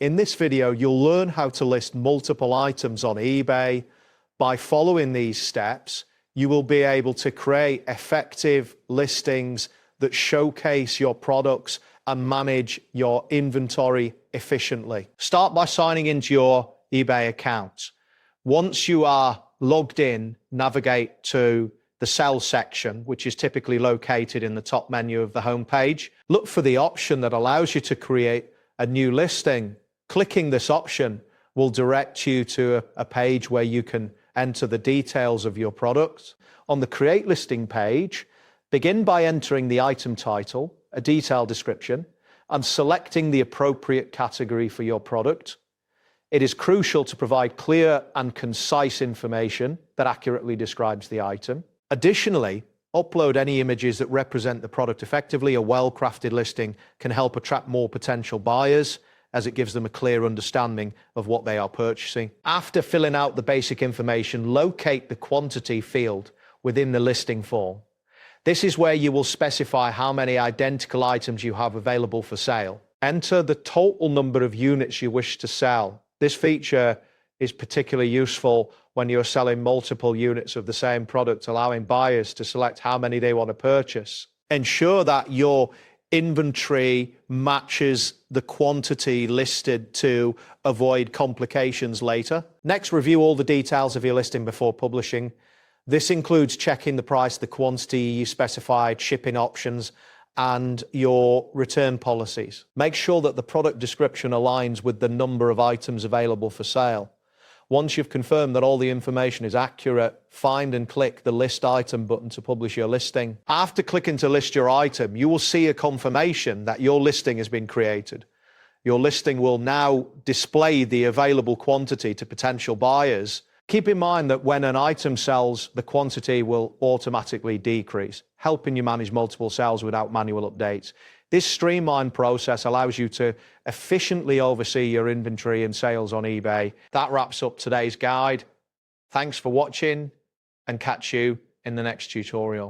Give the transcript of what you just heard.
In this video, you'll learn how to list multiple items on eBay. By following these steps, you will be able to create effective listings that showcase your products and manage your inventory efficiently. Start by signing into your eBay account. Once you are logged in, navigate to the sell section, which is typically located in the top menu of the home page. Look for the option that allows you to create a new listing. Clicking this option will direct you to a page where you can enter the details of your product. On the Create Listing page, begin by entering the item title, a detailed description, and selecting the appropriate category for your product. It is crucial to provide clear and concise information that accurately describes the item. Additionally, upload any images that represent the product effectively. A well-crafted listing can help attract more potential buyers, as it gives them a clear understanding of what they are purchasing. After filling out the basic information, locate the quantity field within the listing form. This is where you will specify how many identical items you have available for sale. Enter the total number of units you wish to sell. This feature is particularly useful when you're selling multiple units of the same product, allowing buyers to select how many they want to purchase. Ensure that your inventory matches the quantity listed to avoid complications later. Next, review all the details of your listing before publishing. This includes checking the price, the quantity you specified, shipping options, and your return policies. Make sure that the product description aligns with the number of items available for sale. Once you've confirmed that all the information is accurate, find and click the List Item button to publish your listing. After clicking to list your item, you will see a confirmation that your listing has been created. Your listing will now display the available quantity to potential buyers. Keep in mind that when an item sells, the quantity will automatically decrease, helping you manage multiple sales without manual updates. This streamlined process allows you to efficiently oversee your inventory and sales on eBay. That wraps up today's guide. Thanks for watching, and catch you in the next tutorial.